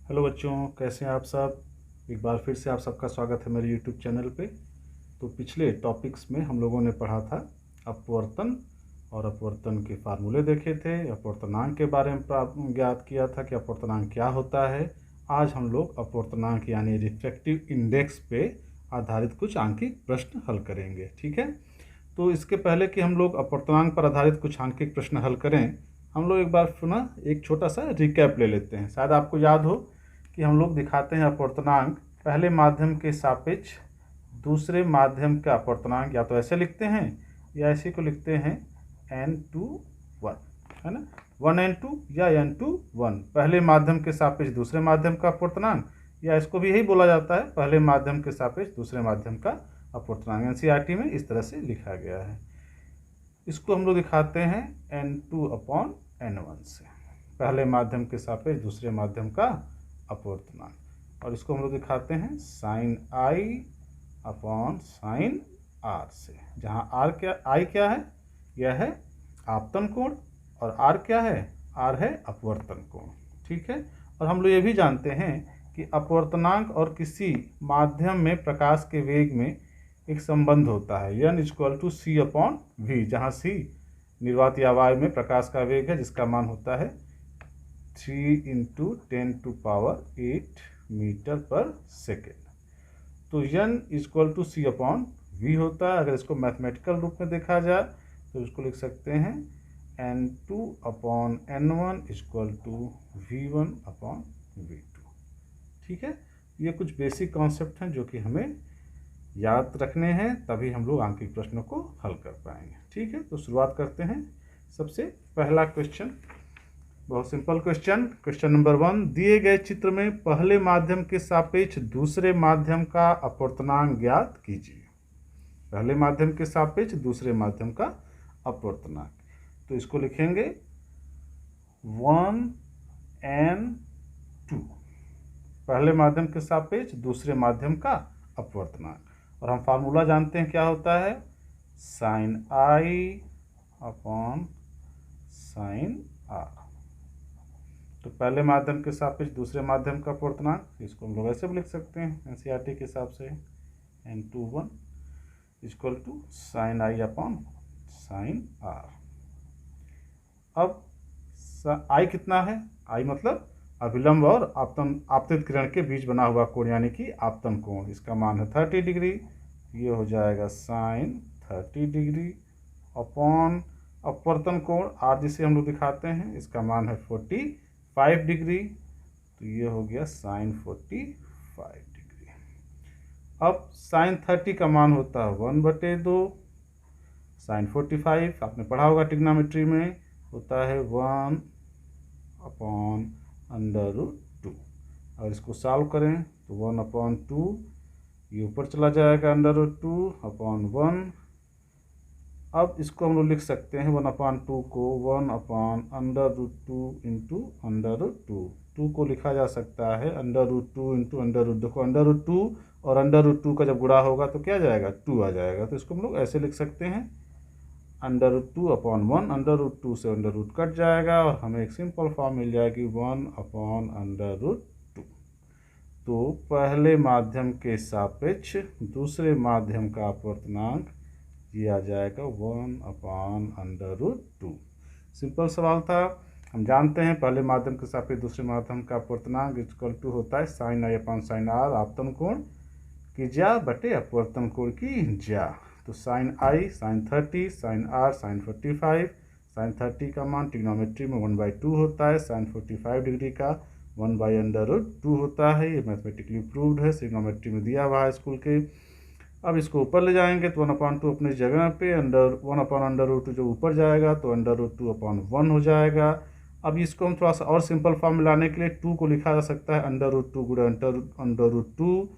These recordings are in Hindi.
हेलो बच्चों, कैसे हैं आप सब। एक बार फिर से आप सबका स्वागत है मेरे यूट्यूब चैनल पे। तो पिछले टॉपिक्स में हम लोगों ने पढ़ा था अपवर्तन और अपवर्तन के फार्मूले देखे थे, अपवर्तनांक के बारे में ज्ञात किया था कि अपवर्तनांक क्या होता है। आज हम लोग अपवर्तनांक यानी रिफ्रैक्टिव इंडेक्स पे आधारित कुछ आंकिक प्रश्न हल करेंगे। ठीक है, तो इसके पहले कि हम लोग अपवर्तनांक पर आधारित कुछ आंकिक प्रश्न हल करें, हम लोग एक बार पुनः एक छोटा सा रिकैप ले लेते हैं। शायद आपको याद हो कि हम लोग दिखाते हैं अपवर्तनांक पहले माध्यम के सापेक्ष दूसरे माध्यम का अपवर्तनांक, या तो ऐसे लिखते हैं या ऐसे को लिखते हैं n/1, है ना। 1n2 या n/1 पहले माध्यम के सापेक्ष दूसरे माध्यम का अपवर्तनांक, या इसको भी यही बोला जाता है पहले माध्यम के सापेक्ष दूसरे माध्यम का अपवर्तनांक। एनसीईआरटी में इस तरह से लिखा गया है। इसको हम लोग दिखाते हैं n2/n1 से, पहले माध्यम के सापेक्ष दूसरे माध्यम का अपवर्तनांक। और इसको हम लोग दिखाते हैं sin I/sin r से, जहाँ I क्या है, यह है आपतन कोण, और r क्या है, r है अपवर्तन कोण। ठीक है, और हम लोग ये भी जानते हैं कि अपवर्तनांक और किसी माध्यम में प्रकाश के वेग में एक संबंध होता है, n = c/v, जहाँ c निर्वात या वायु में प्रकाश का वेग है, जिसका मान होता है 3 × 10⁸ मीटर पर सेकेंड। तो n = c/v होता है। अगर इसको मैथमेटिकल रूप में देखा जाए तो इसको लिख सकते हैं n2/n1 = v1/v2। ठीक है, ये कुछ बेसिक कॉन्सेप्ट हैं जो कि हमें याद रखने हैं, तभी हम लोग आंकिक प्रश्नों को हल कर पाएंगे। ठीक है, तो शुरुआत करते हैं। सबसे पहला क्वेश्चन, बहुत सिंपल क्वेश्चन नंबर 1, दिए गए चित्र में पहले माध्यम के सापेक्ष दूसरे माध्यम का अपवर्तनांक ज्ञात कीजिए। पहले माध्यम के सापेक्ष दूसरे माध्यम का अपवर्तनांक, तो इसको लिखेंगे 1n2, पहले माध्यम के सापेक्ष दूसरे माध्यम का अपवर्तनांक। और हम फार्मूला जानते हैं क्या होता है, sin I/sin r। तो पहले माध्यम के सापेक्ष दूसरे माध्यम का अपवर्तनांक, इसको हम लोग ऐसे भी लिख सकते हैं एनसीईआरटी के हिसाब से, n21 = sin I/sin r। अब I कितना है, I मतलब अभिलंब और आपतित किरण के बीच बना हुआ कोण, यानी कि आपतन कोण। इसका मान है 30 डिग्री, ये हो जाएगा sin 30 डिग्री अपॉन अपवर्तन कोण R, जिसे हम लोग दिखाते हैं, इसका मान है 45 डिग्री, तो ये हो गया sin 45 डिग्री। अब sin 30 का मान होता है 1/2, sin 45 आपने पढ़ा होगा ट्रिग्नोमेट्री में, होता है 1/√2। और इसको सॉल्व करें तो 1/2, ये ऊपर चला जाएगा √2/1। अब इसको हम लोग लिख सकते हैं 1/2 को 1/√2 × √2। 2 को लिखा जा सकता है √2 × √2। देखो √2 और √2 का जब गुणा होगा तो क्या जाएगा, 2 आ जाएगा। तो इसको हम लोग ऐसे लिख सकते हैं √2/1, √2 से √ कट जाएगा और हमें एक सिंपल फॉर्म मिल जाएगी 1/√2। तो पहले माध्यम के सापेक्ष दूसरे माध्यम का अपवर्तनांक ये आ जाएगा 1/√2। सिंपल सवाल था। हम जानते हैं पहले माध्यम के सापेक्ष दूसरे माध्यम का अपवर्तनांक = होता है sin I/sin r, आपतन कोण की ज्या बटे अपवर्तन कोण की ज्या। तो sin I sin 30, sin r sin 45। sin 30 का मान ट्रिग्नोमेट्री में 1/2 होता है, sin 45 डिग्री का 1/√2 होता है। ये मैथमेटिकली प्रूव्ड है, ट्रिग्नोमेट्री में दिया हुआ है स्कूल के। अब इसको ऊपर ले जाएंगे तो 1/2 अपनी जगह पे, 1/√2 जो ऊपर जाएगा तो √2/1 हो जाएगा। अब इसको हम थोड़ा सा और सिंपल फॉर्म में लाने के लिए 2 को लिखा जा सकता है √2 × √2।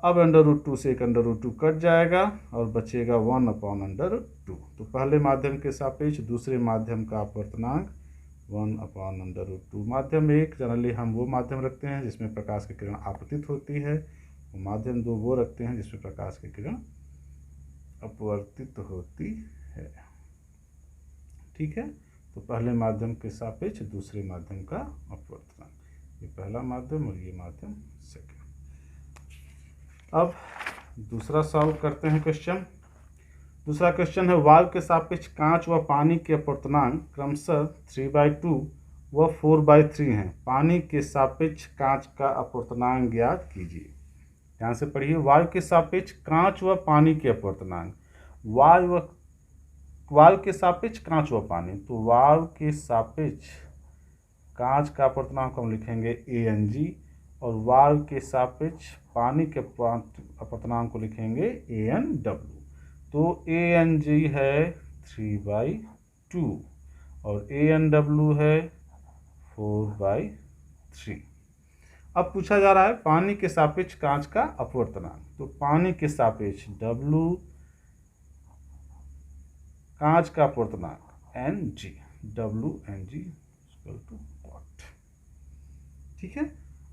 अब √2 से एक √2 कट जाएगा और बचेगा 1/√2। तो पहले माध्यम के सापेक्ष दूसरे माध्यम का अपवर्तनांक 1/√2। माध्यम 1 जनरली हम वो माध्यम रखते हैं जिसमें प्रकाश की किरण आपतित होती है, माध्यम 2 वो रखते हैं जिसमें प्रकाश की किरण अपवर्तित होती है। ठीक है, तो पहले माध्यम के सापेक्ष दूसरे माध्यम का अपवर्तनांक। ये पहला माध्यम और ये माध्यम सेकेंड। अब दूसरा सॉल्व करते हैं क्वेश्चन। दूसरा क्वेश्चन है वायु के सापेक्ष कांच व पानी के अपवर्तनांक क्रमशः 3/2 व 4/3 हैं। पानी के सापेक्ष कांच का अपवर्तनांक ज्ञात कीजिए। ध्यान से पढ़िए, वायु के सापेक्ष कांच व पानी के अपवर्तनांक। वायु के सापेक्ष कांच व पानी, तो वायु के सापेक्ष कांच का अपवर्तनांक हम लिखेंगे Ag और वायु के सापेक्ष पानी के अपवर्तनांक को लिखेंगे Anw। तो Ang है 3/2 और Anw है 4/3। अब पूछा जा रहा है पानी के सापेक्ष कांच का अपवर्तनांक। तो पानी के सापेक्ष W, कांच का अपवर्तनांक Ng, WNg what। ठीक है,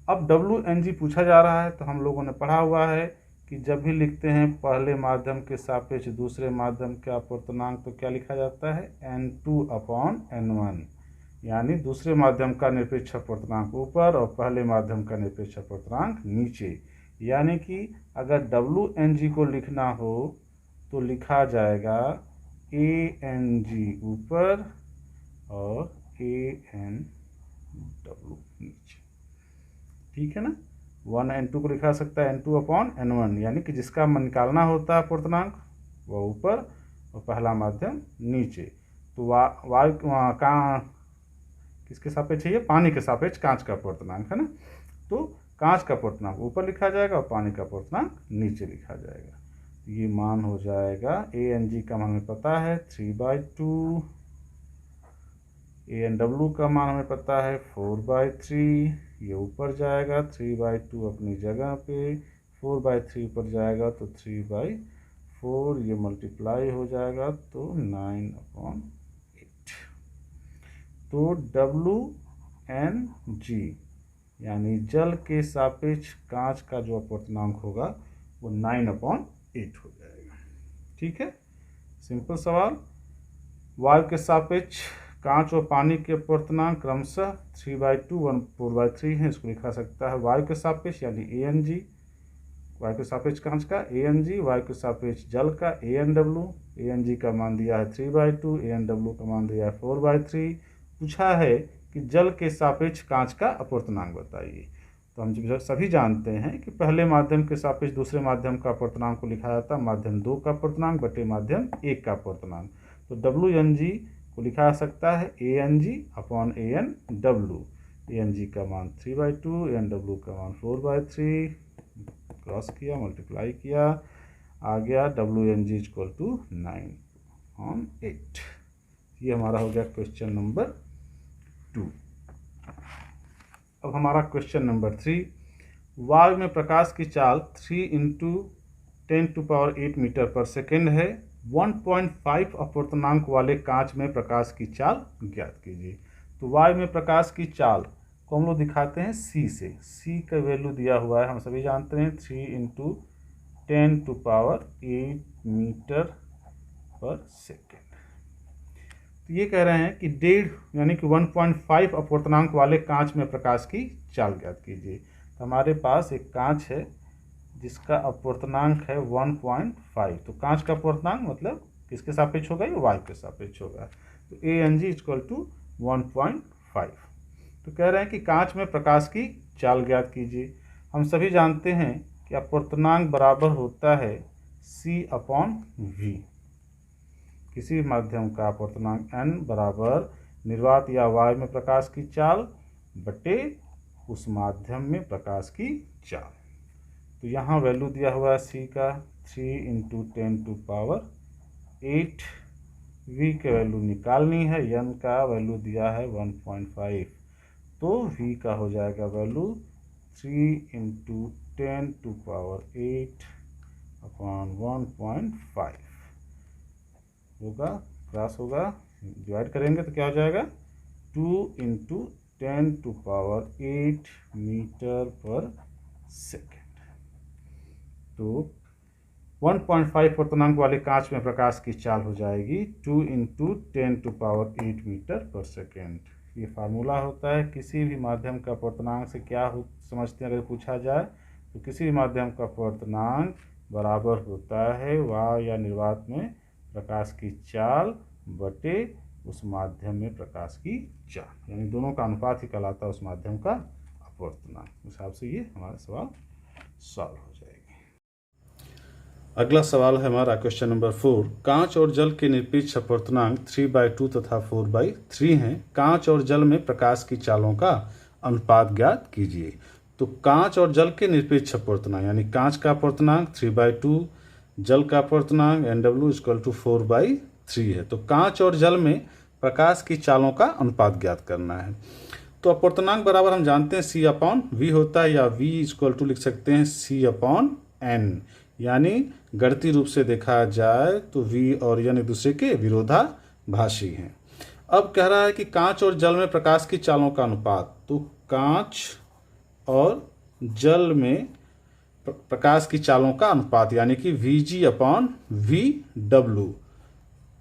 अब WNg पूछा जा रहा है तो हम लोगों ने पढ़ा हुआ है कि जब भी लिखते हैं पहले माध्यम के सापेक्ष दूसरे माध्यम का अपवर्तनांक तो क्या लिखा जाता है N2/N1, यानी दूसरे माध्यम का निरपेक्ष अपवर्तनांक ऊपर और पहले माध्यम का निरपेक्ष अपवर्तनांक नीचे। यानी कि अगर WNg को लिखना हो तो लिखा जाएगा Ang ऊपर और Anw नीचे। ठीक है ना, 1N2 को लिखा सकता है N2/N1, यानी कि जिसका निकालना होता है अपवर्तनांक वह ऊपर और पहला माध्यम नीचे। तो वायु का किसके सापेक्ष है, ये पानी के सापेक्ष कांच का अपवर्तनांक है ना। तो कांच का अपवर्तनांक ऊपर लिखा जाएगा और पानी का अपवर्तनांक नीचे लिखा जाएगा। ये मान हो जाएगा Ang का मान हमें पता है 3/2, Anw का मान हमें पता है 4/3, ये ऊपर जाएगा 3/2 अपनी जगह पे, 4/3 ऊपर जाएगा तो 3/4, ये मल्टीप्लाई हो जाएगा तो 9/8। तो WNg यानी जल के सापेक्ष कांच का जो अपवर्तनांक होगा वो 9/8 हो जाएगा। ठीक है, सिंपल सवाल। वायु के सापेक्ष कांच और पानी के अपवर्तनांक क्रमशः 3/2 व 4/3 है। इसको लिखा सकता है वायु के सापेक्ष यानी Ang, वायु के सापेक्ष कांच का Ang, वायु के सापेक्ष जल का Anw। Ang का मान दिया है 3/2, Anw का मान दिया है 4/3। पूछा है कि जल के सापेक्ष कांच का अपवर्तनांक बताइए। तो हम सभी जानते हैं कि पहले माध्यम के सापेक्ष दूसरे माध्यम का अपवर्तनांक को लिखा जाता है माध्यम 2 का अपवर्तनांक बटे माध्यम 1 का अपवर्तनांक। तो WNg को लिखा जा सकता है Ang/Anw। Ang का मान 3/2, Anw का मान 4/3, क्रॉस किया, मल्टीप्लाई किया, आ गया WNg = 9/8। ये हमारा हो गया क्वेश्चन नंबर 2। अब हमारा क्वेश्चन नंबर 3, वायु में प्रकाश की चाल 3 × 10⁸ मीटर पर सेकेंड है। 1.5 अपवर्तनांक वाले कांच में प्रकाश की चाल ज्ञात कीजिए। तो वायु में प्रकाश की चाल को हम लोग दिखाते हैं C से। C का वैल्यू दिया हुआ है, हम सभी जानते हैं 3 × 10⁸ मीटर पर सेकेंड। तो ये कह रहे हैं कि 1.5 यानी कि 1.5 अपवर्तनांक वाले कांच में प्रकाश की चाल ज्ञात कीजिए। तो हमारे पास एक कांच है जिसका अपवर्तनांक है 1.5। तो कांच का अपवर्तनांक मतलब किसके सापेक्ष होगा, ये वायु के सापेक्ष होगा। तो Ang = 1.5। तो कह रहे हैं कि कांच में प्रकाश की चाल ज्ञात कीजिए। हम सभी जानते हैं कि अपवर्तनांक बराबर होता है C/V। किसी माध्यम का अपवर्तनांक n बराबर निर्वात या वायु में प्रकाश की चाल बटे उस माध्यम में प्रकाश की चाल। तो यहाँ वैल्यू दिया हुआ है C का 3 × 10⁸। V के वैल्यू निकालनी है, n का वैल्यू दिया है 1.5। तो V का हो जाएगा वैल्यू 3 × 10⁸/1.5 होगा, क्रॉस होगा, डिवाइड करेंगे तो क्या हो जाएगा 2 × 10⁸ मीटर पर सेकेंड। तो 1.5 अपवर्तनांक वाले कांच में प्रकाश की चाल हो जाएगी 2 × 10⁸ मीटर पर सेकेंड। ये फार्मूला होता है। किसी भी माध्यम का अपवर्तनांक से क्या हो समझते हैं अगर पूछा जाए तो किसी भी माध्यम का अपवर्तनांक बराबर होता है वाह या निर्वात में प्रकाश की चाल बटे उस माध्यम में प्रकाश की चाल, यानी दोनों का अनुपात ही कहलाता है उस माध्यम का अपवर्तनांक। उस हिसाब से ये हमारा सवाल सॉल्व हो जाएगी। अगला सवाल है हमारा क्वेश्चन नंबर 4। कांच और जल के निरपेक्ष अपवर्तनांक 3/2 तथा 4/3 हैं। कांच और जल में प्रकाश की चालों का अनुपात ज्ञात कीजिए। तो कांच और जल के निरपेक्ष अपवर्तनांक यानी कांच का अपवर्तनांक 3/2, जल का अपवर्तनांक NW = 4/3 है। तो कांच और जल में प्रकाश की चालों का अनुपात ज्ञात करना है। तो अपवर्तनांक बराबर हम जानते हैं C/V होता है, या V = लिख सकते हैं C/N, यानी गणितीय रूप से देखा जाए तो V और N एक दूसरे के विरोधाभासी हैं। अब कह रहा है कि कांच और जल में प्रकाश की चालों का अनुपात। तो कांच और जल में प्रकाश की चालों का अनुपात यानी कि VG/VW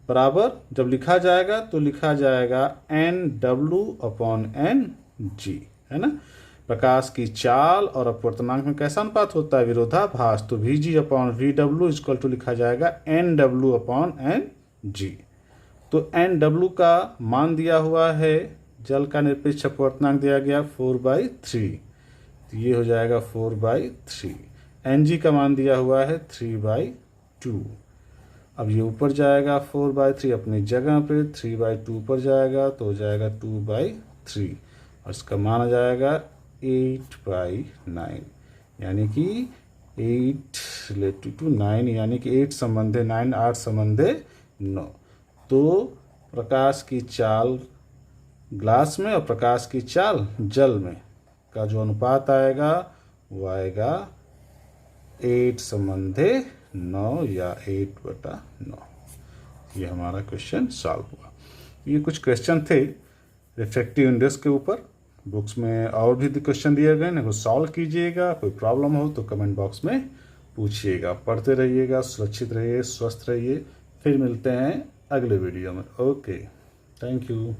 बराबर जब लिखा जाएगा तो लिखा जाएगा NW/NG, है ना। प्रकाश की चाल और अपवर्तनांक में कैसा अनुपात होता है? विरोधाभास। तो VG/VW = लिखा जाएगा NW/NG। तो NW का मान दिया हुआ है, जल का निरपेक्ष अपवर्तनांक दिया गया 4/3, तो ये हो जाएगा 4/3। NG का मान दिया हुआ है 3/2। अब ये ऊपर जाएगा 4/3 अपनी जगह पे, 3/2 ऊपर जाएगा तो हो जाएगा 2/3, और इसका मान आ जाएगा 8/9, यानी कि 8 related to 9, यानी कि 8 संबंधे 9, 8 संबंधे 9। तो प्रकाश की चाल ग्लास में और प्रकाश की चाल जल में का जो अनुपात आएगा वो आएगा 8 संबंधे 9 या 8/9। ये हमारा क्वेश्चन सॉल्व हुआ। ये कुछ क्वेश्चन थे रिफ्रैक्टिव इंडेक्स के ऊपर। बुक्स में और भी क्वेश्चन दिए गए हैं, सॉल्व कीजिएगा। कोई प्रॉब्लम हो तो कमेंट बॉक्स में पूछिएगा। पढ़ते रहिएगा, सुरक्षित रहिए, स्वस्थ रहिए। फिर मिलते हैं अगले वीडियो में। Okay, thank you.